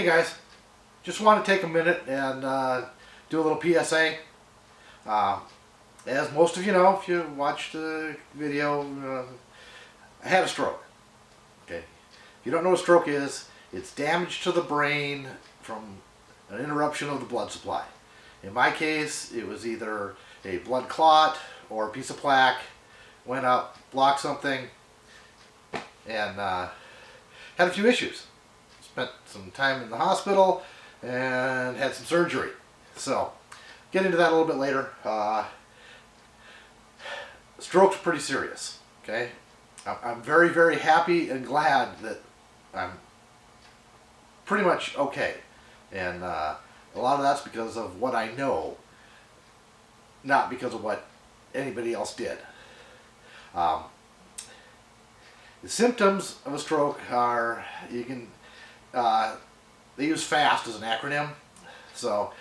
Hey guys, just want to take a minute and do a little PSA. As most of you know, if you watched the video, I had a stroke. Okay, if you don't know what a stroke is, it's damage to the brain from an interruption of the blood supply. In my case, it was either a blood clot or a piece of plaque went up, blocked something, and had a few issues. Spent some time in the hospital and had some surgery. So, get into that a little bit later. Stroke's pretty serious, okay? I'm very, very happy and glad that I'm pretty much okay. And a lot of that's because of what I know, not because of what anybody else did. The symptoms of a stroke are, they use FAST as an acronym. So,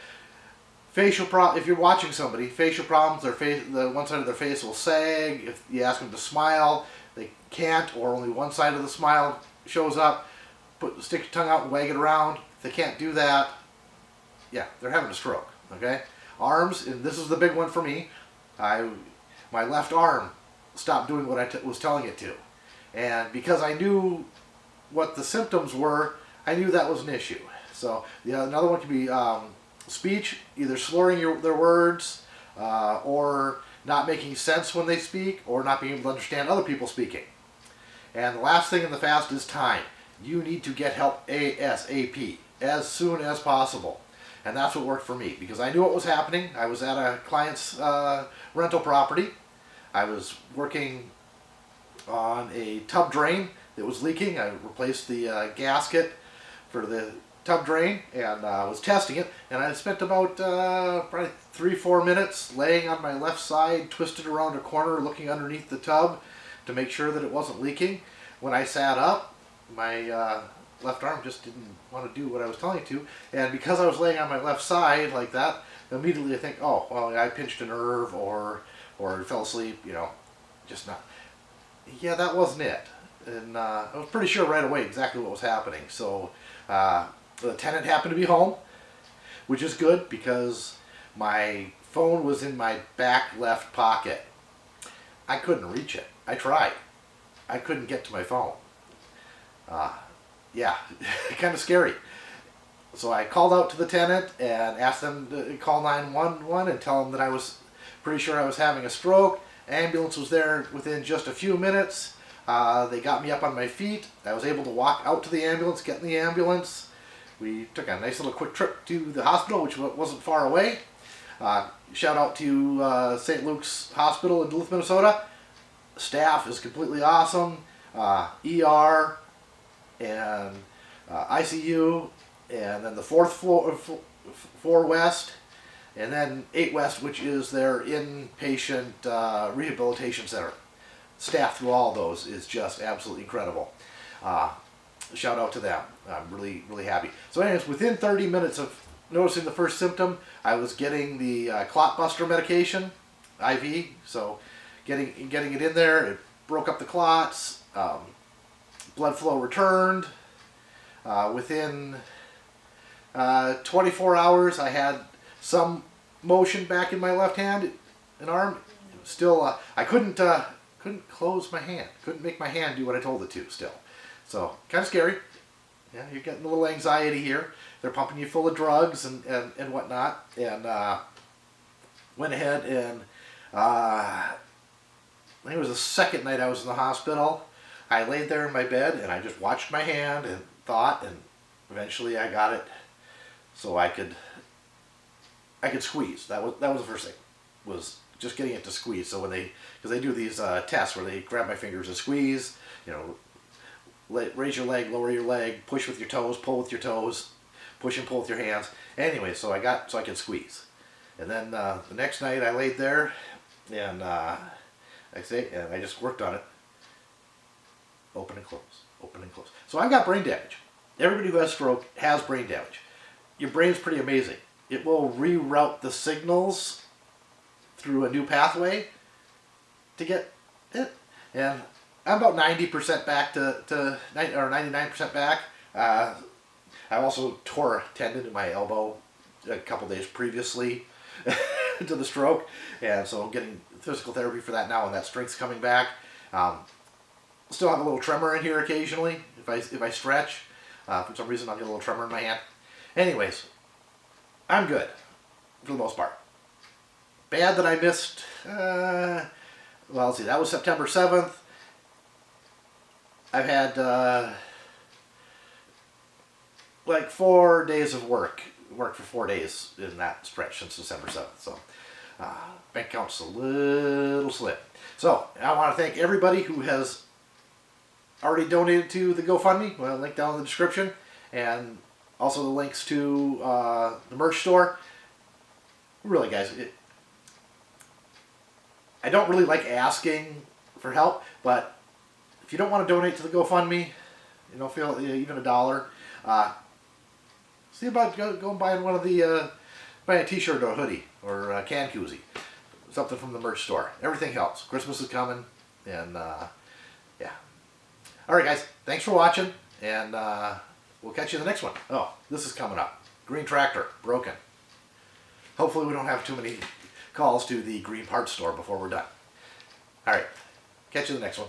if you're watching somebody, facial problems, the one side of their face will sag. If you ask them to smile, they can't, or only one side of the smile shows up. Stick your tongue out and wag it around. If they can't do that, yeah, they're having a stroke, okay? Arms, and this is the big one for me. My left arm stopped doing what I was telling it to. And because I knew what the symptoms were, I knew that was an issue. So another one could be speech, either slurring their words, or not making sense when they speak, or not being able to understand other people speaking. And the last thing in the FAST is time. You need to get help ASAP, as soon as possible. And that's what worked for me, because I knew what was happening. I was at a client's rental property. I was working on a tub drain that was leaking. I replaced the gasket for the tub drain and was testing it. And I spent about probably 3-4 minutes laying on my left side, twisted around a corner, looking underneath the tub to make sure that it wasn't leaking. When I sat up, my left arm just didn't want to do what I was telling it to. And because I was laying on my left side like that, immediately I think, oh, well, I pinched a nerve or fell asleep, just not. Yeah, that wasn't it. And I was pretty sure right away exactly what was happening. So the tenant happened to be home, which is good because my phone was in my back left pocket. I couldn't reach it. I tried. I couldn't get to my phone. Yeah, kind of scary. So I called out to the tenant and asked them to call 911 and tell them that I was pretty sure I was having a stroke. Ambulance was there within just a few minutes. They got me up on my feet. I was able to walk out to the ambulance, get in the ambulance. We took a nice little quick trip to the hospital, which wasn't far away. Shout out to St. Luke's Hospital in Duluth, Minnesota. Staff is completely awesome. ER and ICU, and then the 4th floor west, and then 8 west, which is their inpatient rehabilitation center. Staff through all those is just absolutely incredible. Shout out to them. I'm really, really happy. So anyways, within 30 minutes of noticing the first symptom, I was getting the clot buster medication, IV. So getting it in there, it broke up the clots. Blood flow returned. Within 24 hours, I had some motion back in my left hand and arm. Still, I couldn't close my hand. Couldn't make my hand do what I told it to still. So, kind of scary. Yeah, you're getting a little anxiety here. They're pumping you full of drugs and whatnot. And went ahead and I think it was the second night I was in the hospital. I laid there in my bed and I just watched my hand and thought, and eventually I got it so I could squeeze. That was the first thing, was just getting it to squeeze. So because they do these tests where they grab my fingers and squeeze, raise your leg, lower your leg, push with your toes, pull with your toes, push and pull with your hands. Anyway, so I could squeeze. And then the next night I laid there and I just worked on it. Open and close, open and close. So I've got brain damage. Everybody who has stroke has brain damage. Your brain's pretty amazing. It will reroute the signals through a new pathway to get it. And I'm about 90% back or 99% back. I also tore a tendon in my elbow a couple days previously to the stroke, and so I'm getting physical therapy for that now, and that strength's coming back. Still have a little tremor in here occasionally if I stretch. For some reason, I'll get a little tremor in my hand. Anyways, I'm good for the most part. Bad that I missed. Well, let's see. That was September 7th. I've had like 4 days of work. Worked for 4 days in that stretch since December 7th. So bank account's a little slim. So I want to thank everybody who has already donated to the GoFundMe. Well, link down in the description, and also the links to the merch store. Really, guys, I don't really like asking for help, but if you don't want to donate to the GoFundMe, you don't feel even $1, see about go and buying one of the buy a t-shirt or a hoodie or a can koozie, something from the merch store. Everything helps. Christmas is coming, and yeah. All right, guys, thanks for watching, and we'll catch you in the next one. Oh, this is coming up. Green tractor, broken. Hopefully we don't have too many calls to the green parts store before we're done. All right, catch you in the next one.